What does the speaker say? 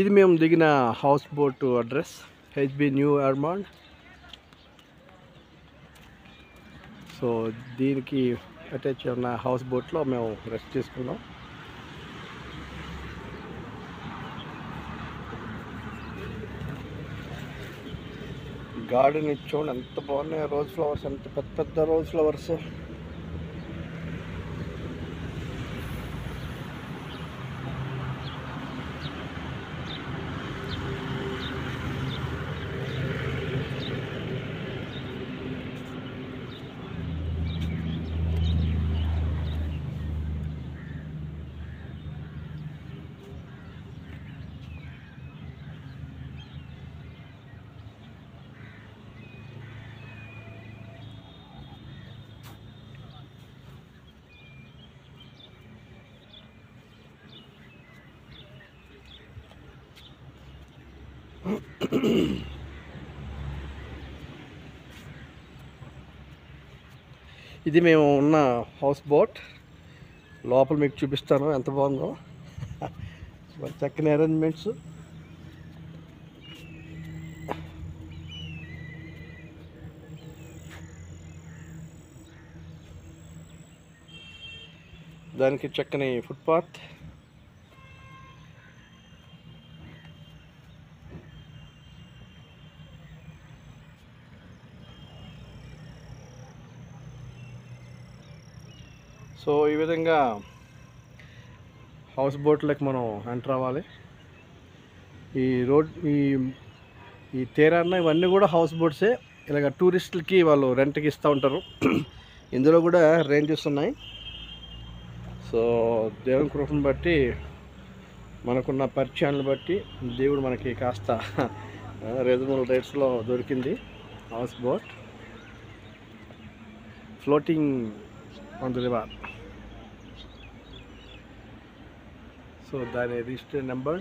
ఇది మేము దిగిన house boat address H B new ఎర్మాండ్. సో దీనికి అటాచ్ ఉన్న హౌస్ బోట్లో మేము రెస్ట్ తీసుకున్నాం. గార్డెన్ చూడండి ఎంత బాగున్నాయి, రోజ్ ఫ్లవర్స్, ఎంత పెద్ద పెద్ద రోజ్ ఫ్లవర్స్. ఇది మేము ఉన్న హౌస్ బోట్. లోపల మీకు చూపిస్తాను ఎంత బాగుందో. చక్కని అరేంజ్మెంట్స్. దానికి చక్కని ఫుట్పాత్. సో ఈ విధంగా హౌస్ బోట్లోకి మనం ఎంటర్ అవ్వాలి. ఈ రోడ్ ఈ తీరాన్న ఇవన్నీ కూడా హౌస్ బోట్సే. ఇలాగ టూరిస్టులకి వాళ్ళు రెంట్కి ఇస్తూ ఉంటారు. ఇందులో కూడా రేంజెస్ ఉన్నాయి. సో దేవుని కృపను బట్టి, మనకున్న పరిచయాలను బట్టి దేవుడు మనకి కాస్త రీజనబుల్ రేట్స్లో దొరికింది house boat floating on the river. So దాని రిజిస్టర్ నెంబర్